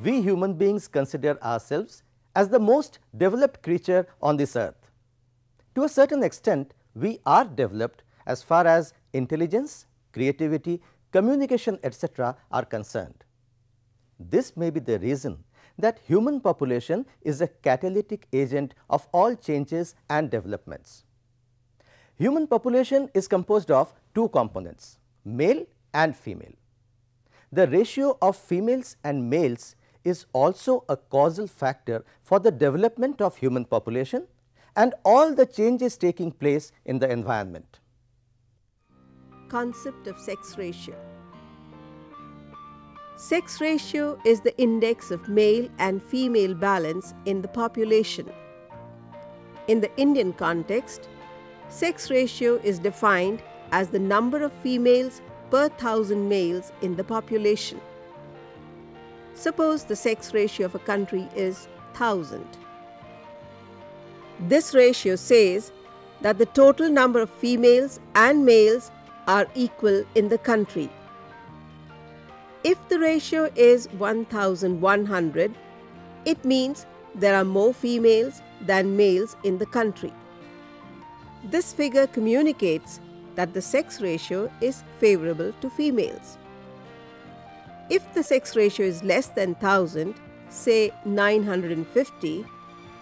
we human beings consider ourselves as the most developed creature on this earth. To a certain extent, we are developed as far as intelligence, creativity, communication, etc. are concerned. This may be the reason that human population is a catalytic agent of all changes and developments. Human population is composed of two components, male and female. The ratio of females and males is also a causal factor for the development of human population and all the changes taking place in the environment. Concept of sex ratio. Sex ratio is the index of male and female balance in the population. In the Indian context, sex ratio is defined as the number of females per 1,000 males in the population. Suppose the sex ratio of a country is 1,000. This ratio says that the total number of females and males are equal in the country. If the ratio is 1,100, it means there are more females than males in the country. This figure communicates that the sex ratio is favorable to females. If the sex ratio is less than 1,000, say 950,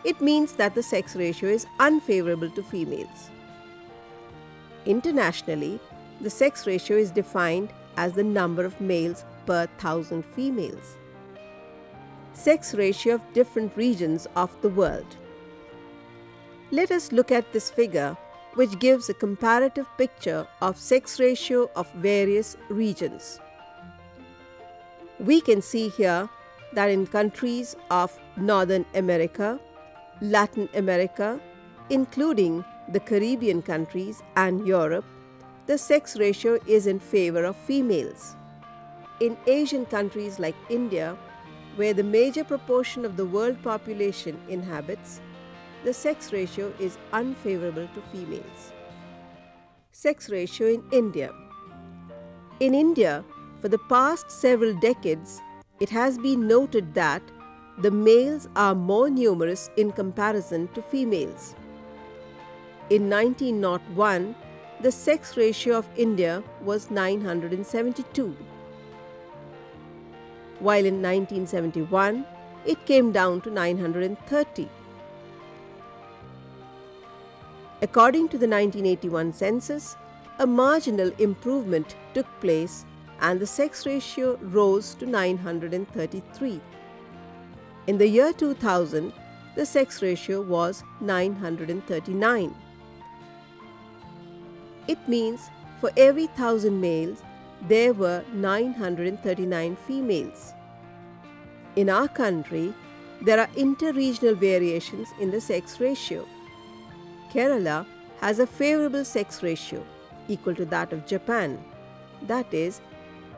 it means that the sex ratio is unfavorable to females. Internationally, the sex ratio is defined as the number of males per 1,000 females. Sex ratio of different regions of the world. Let us look at this figure, which gives a comparative picture of sex ratio of various regions. We can see here that in countries of Northern America, Latin America, including the Caribbean countries and Europe, the sex ratio is in favor of females. In Asian countries like India, where the major proportion of the world population inhabits, the sex ratio is unfavorable to females. Sex ratio in India. In India, for the past several decades, it has been noted that the males are more numerous in comparison to females. In 1901, the sex ratio of India was 972. While in 1971, it came down to 930. According to the 1981 census, a marginal improvement took place and the sex ratio rose to 933. In the year 2000, the sex ratio was 939. It means for every 1,000 males, there were 939 females. In our country, there are inter-regional variations in the sex ratio. Kerala has a favorable sex ratio equal to that of Japan, that is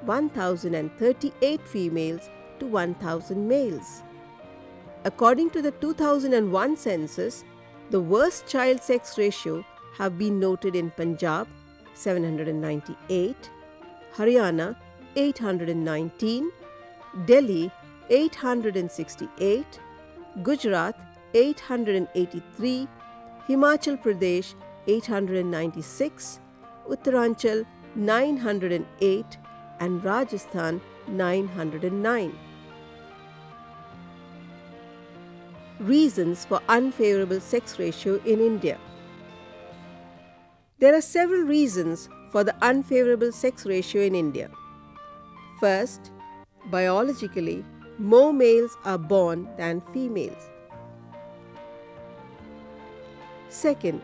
1,038 females to 1,000 males. According to the 2001 census, the worst child sex ratio have been noted in Punjab 798, Haryana 819, Delhi 868, Gujarat 883, Himachal Pradesh 896, Uttaranchal 908 and Rajasthan 909. Reasons for unfavorable sex ratio in India. There are several reasons for the unfavorable sex ratio in India. First, biologically, more males are born than females. Second,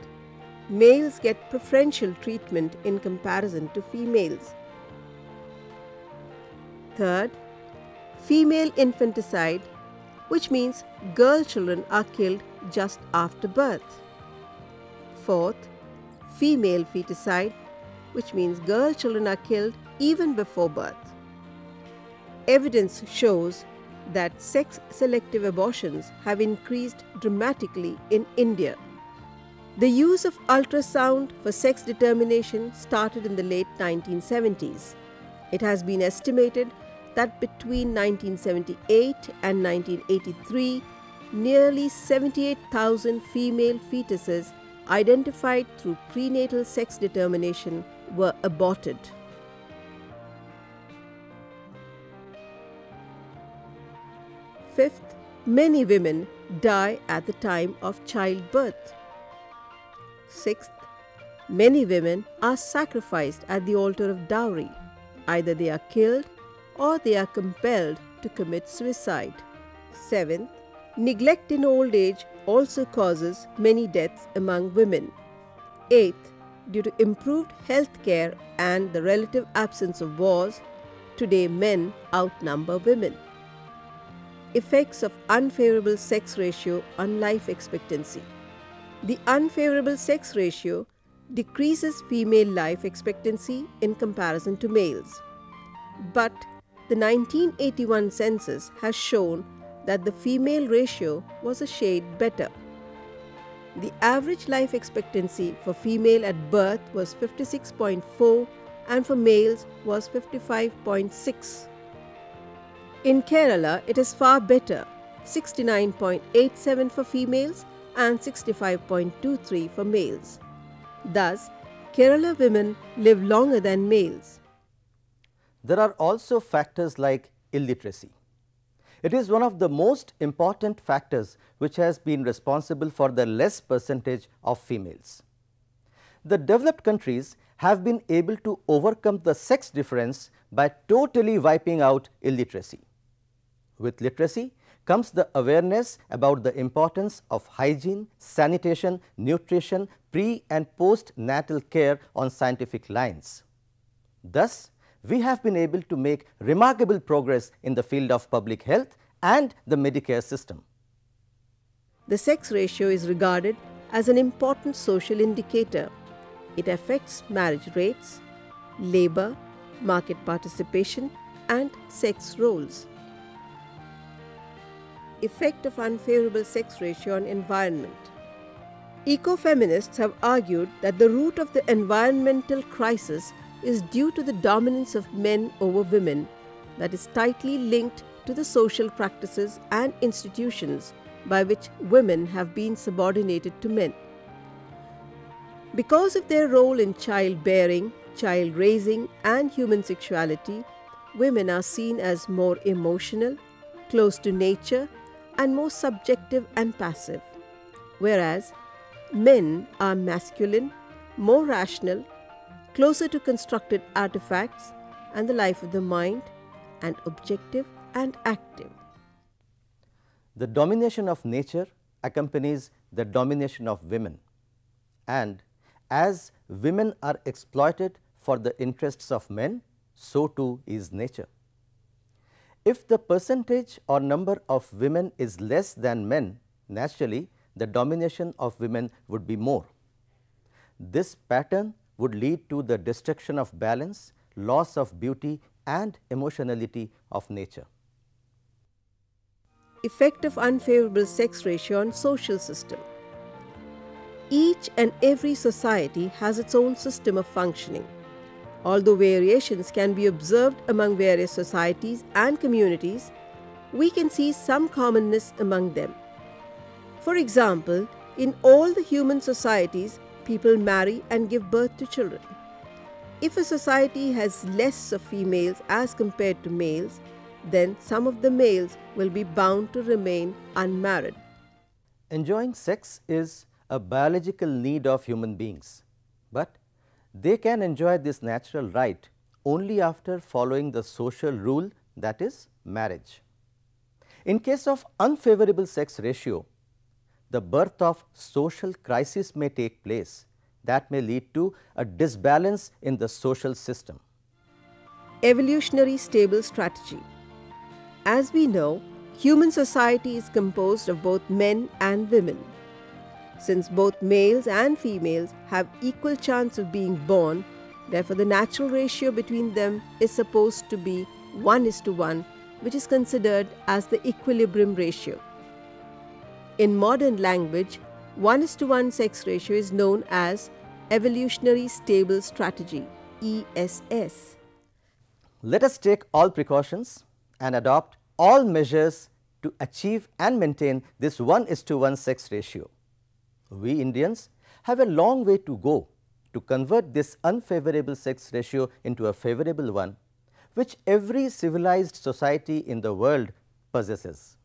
males get preferential treatment in comparison to females. Third, female infanticide, which means girl children are killed just after birth. Fourth, female feticide, which means girl children are killed even before birth. Evidence shows that sex-selective abortions have increased dramatically in India. The use of ultrasound for sex determination started in the late 1970s. It has been estimated that between 1978 and 1983, nearly 78,000 female fetuses identified through prenatal sex determination were aborted. Fifth, many women die at the time of childbirth. Sixth, many women are sacrificed at the altar of dowry. Either they are killed or they are compelled to commit suicide. Seventh, neglect in old age also causes many deaths among women. Eighth, due to improved health care and the relative absence of wars, today men outnumber women. Effects of unfavorable sex ratio on life expectancy. The unfavorable sex ratio decreases female life expectancy in comparison to males. But the 1981 census has shown that the female ratio was a shade better. The average life expectancy for female at birth was 56.4 and for males was 55.6. In Kerala, it is far better, 69.87 for females and 65.23 for males. Thus, Kerala women live longer than males. There are also factors like illiteracy. It is one of the most important factors which has been responsible for the less percentage of females. The developed countries have been able to overcome the sex difference by totally wiping out illiteracy. With literacy comes the awareness about the importance of hygiene, sanitation, nutrition, pre- and post-natal care on scientific lines. Thus, we have been able to make remarkable progress in the field of public health and the Medicare system. The sex ratio is regarded as an important social indicator. It affects marriage rates, labor, market participation, and sex roles. Effect of unfavorable sex ratio on environment. Ecofeminists have argued that the root of the environmental crisis is due to the dominance of men over women that is tightly linked to the social practices and institutions by which women have been subordinated to men. Because of their role in childbearing, child raising, and human sexuality, women are seen as more emotional, close to nature, and more subjective and passive, whereas men are masculine, more rational, closer to constructed artifacts and the life of the mind, and objective and active. The domination of nature accompanies the domination of women, and as women are exploited for the interests of men, so too is nature. If the percentage or number of women is less than men, naturally the domination of women would be more. This pattern would lead to the destruction of balance, loss of beauty and emotionality of nature. Effect of unfavorable sex ratio on social system. Each and every society has its own system of functioning. Although variations can be observed among various societies and communities, we can see some commonness among them. For example, in all the human societies, people marry and give birth to children. If a society has less of females as compared to males, then some of the males will be bound to remain unmarried. Enjoying sex is a biological need of human beings, but they can enjoy this natural right only after following the social rule, that is marriage. In case of unfavorable sex ratio, the birth of social crisis may take place that may lead to a disbalance in the social system. Evolutionary stable strategy. As we know, human society is composed of both men and women. Since both males and females have equal chance of being born, therefore the natural ratio between them is supposed to be 1:1, which is considered as the equilibrium ratio. In modern language, 1:1 sex ratio is known as Evolutionary Stable Strategy, ESS. Let us take all precautions and adopt all measures to achieve and maintain this 1:1 sex ratio. We Indians have a long way to go to convert this unfavorable sex ratio into a favorable one, which every civilized society in the world possesses.